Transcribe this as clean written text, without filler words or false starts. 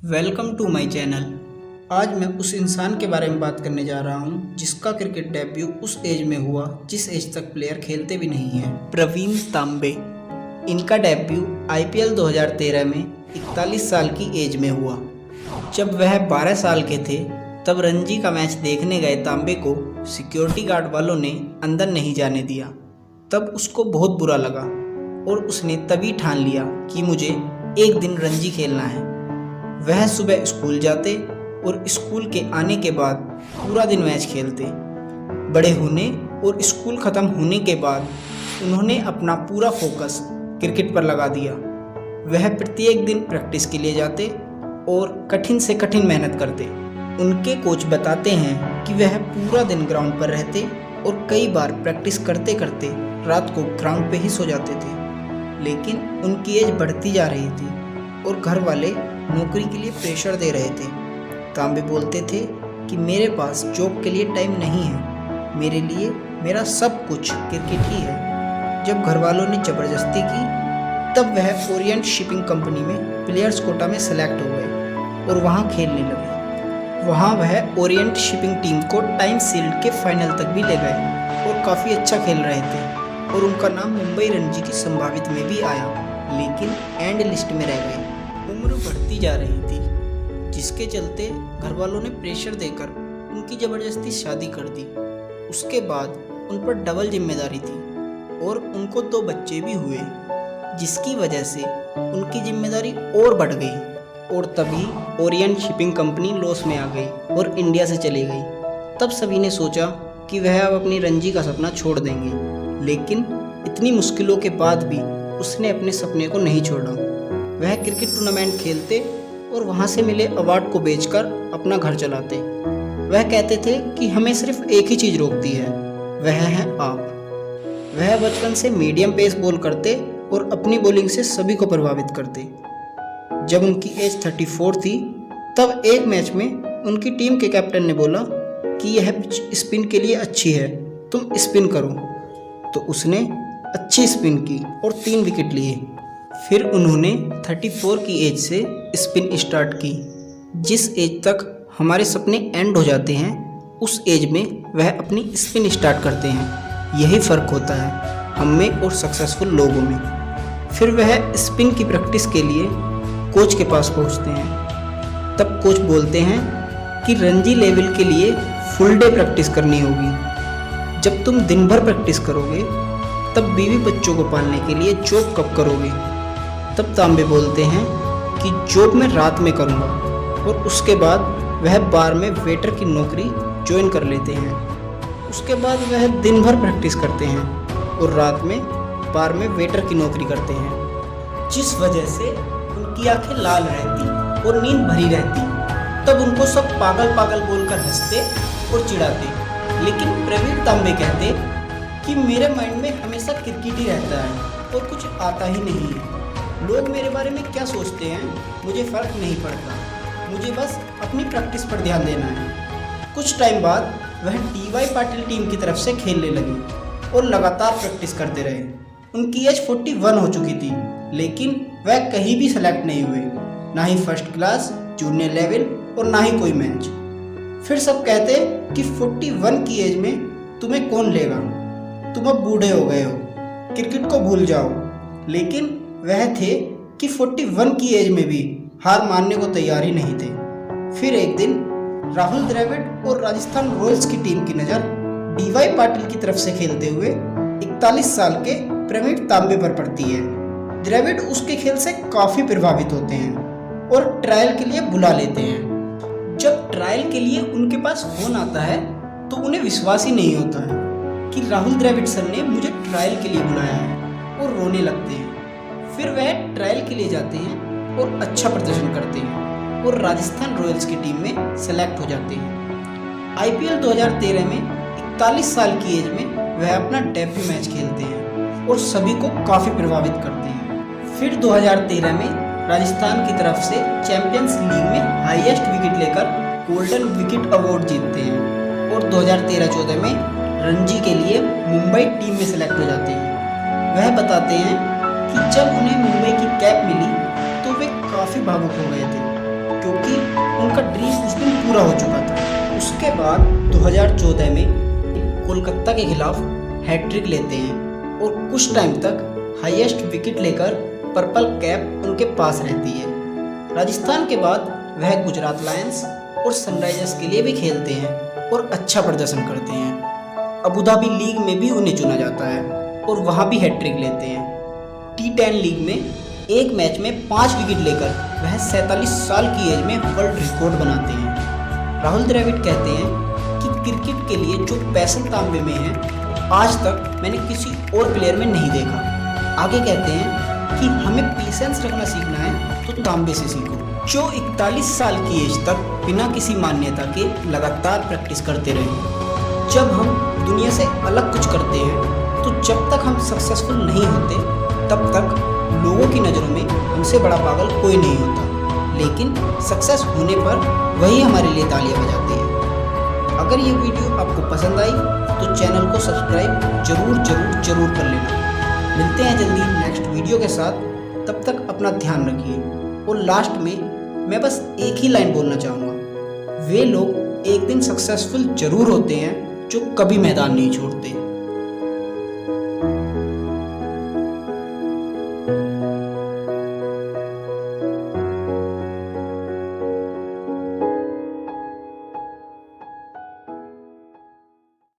Welcome to my channel. आज मैं उस इंसान के बारे में बात करने जा रहा हूं जिसका क्रिकेट डेब्यू उस एज में हुआ जिस एज तक प्लेयर खेलते भी नहीं हैं। प्रवीण तांबे। इनका डेब्यू आईपीएल 2013 में 41 साल की एज में हुआ। जब वह 12 साल के थे तब रणजी का मैच देखने गए तांबे को सिक्योरिटी गार्ड वालों ने अंदर नहीं जाने दिया। तब उसको बहुत बुरा लगा और उसने तभी ठान लिया कि मुझे एक दिन रणजी खेलना है। वह सुबह स्कूल जाते और स्कूल के आने के बाद पूरा दिन मैच खेलते। बड़े होने और स्कूल ख़त्म होने के बाद उन्होंने अपना पूरा फोकस क्रिकेट पर लगा दिया। वह प्रत्येक दिन प्रैक्टिस के लिए जाते और कठिन से कठिन मेहनत करते। उनके कोच बताते हैं कि वह पूरा दिन ग्राउंड पर रहते और कई बार प्रैक्टिस करते करते रात को ग्राउंड पे ही सो जाते थे। लेकिन उनकी एज बढ़ती जा रही थी और घर वाले नौकरी के लिए प्रेशर दे रहे थे। तांबे बोलते थे कि मेरे पास जॉब के लिए टाइम नहीं है, मेरे लिए मेरा सब कुछ क्रिकेट ही है। जब घर वालों ने ज़बरदस्ती की तब वह ओरिएंट शिपिंग कंपनी में प्लेयर्स कोटा में सेलेक्ट हो गए और वहां खेलने लगे। वहां वह ओरिएंट शिपिंग टीम को टाइम शील्ड के फाइनल तक भी ले गए और काफ़ी अच्छा खेल रहे थे और उनका नाम मुंबई रणजी की संभावित में भी आया, लेकिन एंड लिस्ट में रह गए। उम्र बढ़ती जा रही थी जिसके चलते घर वालों ने प्रेशर देकर उनकी ज़बरदस्ती शादी कर दी। उसके बाद उन पर डबल जिम्मेदारी थी और उनको 2 बच्चे भी हुए, जिसकी वजह से उनकी जिम्मेदारी और बढ़ गई और तभी ओरिएंट शिपिंग कंपनी लॉस में आ गई और इंडिया से चली गई। तब सभी ने सोचा कि वह अब अपनी रणजी का सपना छोड़ देंगे, लेकिन इतनी मुश्किलों के बाद भी उसने अपने सपने को नहीं छोड़ा। वह क्रिकेट टूर्नामेंट खेलते और वहां से मिले अवार्ड को बेचकर अपना घर चलाते। वह कहते थे कि हमें सिर्फ एक ही चीज़ रोकती है, वह है आप। वह बचपन से मीडियम पेस बॉल करते और अपनी बॉलिंग से सभी को प्रभावित करते। जब उनकी एज 34 थी तब एक मैच में उनकी टीम के कैप्टन ने बोला कि यह पिच स्पिन के लिए अच्छी है, तुम स्पिन करो। तो उसने अच्छी स्पिन की और 3 विकेट लिए। फिर उन्होंने 34 की एज से स्पिन स्टार्ट की। जिस एज तक हमारे सपने एंड हो जाते हैं उस एज में वह अपनी स्पिन स्टार्ट करते हैं। यही फ़र्क होता है हम में और सक्सेसफुल लोगों में। फिर वह स्पिन की प्रैक्टिस के लिए कोच के पास पहुंचते हैं। तब कोच बोलते हैं कि रणजी लेवल के लिए फुल डे प्रैक्टिस करनी होगी। जब तुम दिन भर प्रैक्टिस करोगे तब बीवी बच्चों को पालने के लिए जॉब कब करोगे? तब तांबे बोलते हैं कि जॉब मैं रात में करूंगा और उसके बाद वह बार में वेटर की नौकरी ज्वाइन कर लेते हैं। उसके बाद वह दिन भर प्रैक्टिस करते हैं और रात में बार में वेटर की नौकरी करते हैं, जिस वजह से उनकी आंखें लाल रहती और नींद भरी रहती। तब उनको सब पागल पागल बोलकर हंसते और चिढ़ाते। लेकिन प्रवीण तांबे कहते कि मेरे माइंड में हमेशा क्रिकेट ही रहता है और कुछ आता ही नहीं है। लोग मेरे बारे में क्या सोचते हैं मुझे फ़र्क नहीं पड़ता, मुझे बस अपनी प्रैक्टिस पर ध्यान देना है। कुछ टाइम बाद वह डी.वाई. पाटिल टीम की तरफ से खेलने लगे और लगातार प्रैक्टिस करते रहे। उनकी एज 41 हो चुकी थी, लेकिन वह कहीं भी सेलेक्ट नहीं हुए, ना ही फर्स्ट क्लास, जूनियर लेवल और ना ही कोई मैच। फिर सब कहते कि 41 की एज में तुम्हें कौन लेगा, तुम अब बूढ़े हो गए हो, क्रिकेट को भूल जाओ। लेकिन वह थे कि 41 की एज में भी हार मानने को तैयार ही नहीं थे। फिर एक दिन राहुल द्रविड़ और राजस्थान रॉयल्स की टीम की नज़र डी.वाई. पाटिल की तरफ से खेलते हुए 41 साल के प्रवीण तांबे पर पड़ती है। द्रविड़ उसके खेल से काफ़ी प्रभावित होते हैं और ट्रायल के लिए बुला लेते हैं। जब ट्रायल के लिए उनके पास फोन आता है तो उन्हें विश्वास ही नहीं होता है कि राहुल द्रविड़ सर ने मुझे ट्रायल के लिए बुलाया है और रोने लगते हैं। फिर वह ट्रायल के लिए जाते हैं और अच्छा प्रदर्शन करते हैं और राजस्थान रॉयल्स की टीम में सेलेक्ट हो जाते हैं। आईपीएल 2013 में 41 साल की एज में वह अपना डेब्यू मैच खेलते हैं और सभी को काफ़ी प्रभावित करते हैं। फिर 2013 में राजस्थान की तरफ से चैंपियंस लीग में हाईएस्ट विकेट लेकर गोल्डन विकेट अवार्ड जीतते हैं और 2013-14 में रणजी के लिए मुंबई टीम में सेलेक्ट हो जाते हैं। वह बताते हैं कि जब उन्हें मुंबई की कैप मिली तो वे काफ़ी भावुक हो गए थे क्योंकि उनका ड्रीम उस दिन पूरा हो चुका था। उसके बाद 2014 में कोलकाता के खिलाफ हैट्रिक लेते हैं और कुछ टाइम तक हाईएस्ट विकेट लेकर पर्पल कैप उनके पास रहती है। राजस्थान के बाद वह गुजरात लायंस और सनराइजर्स के लिए भी खेलते हैं और अच्छा प्रदर्शन करते हैं। अबू धाबी लीग में भी उन्हें चुना जाता है और वहाँ भी हैट्रिक लेते हैं। T10 लीग में एक मैच में 5 विकेट लेकर वह 47 साल की एज में वर्ल्ड रिकॉर्ड बनाते हैं। राहुल द्रविड़ कहते हैं कि क्रिकेट के लिए जो पैशन तांबे में है, आज तक मैंने किसी और प्लेयर में नहीं देखा। आगे कहते हैं कि हमें पेशेंस रखना सीखना है तो तांबे से सीखो, जो 41 साल की एज तक बिना किसी मान्यता के लगातार प्रैक्टिस करते रहे। जब हम दुनिया से अलग कुछ करते हैं तो जब तक हम सक्सेसफुल नहीं होते तब तक लोगों की नज़रों में हमसे बड़ा पागल कोई नहीं होता, लेकिन सक्सेस होने पर वही हमारे लिए तालियां बजाते हैं। अगर ये वीडियो आपको पसंद आई तो चैनल को सब्सक्राइब जरूर कर लेना। मिलते हैं जल्दी नेक्स्ट वीडियो के साथ, तब तक अपना ध्यान रखिए। और लास्ट में मैं बस एक ही लाइन बोलना चाहूँगा, वे लोग एक दिन सक्सेसफुल जरूर होते हैं जो कभी मैदान नहीं छोड़ते।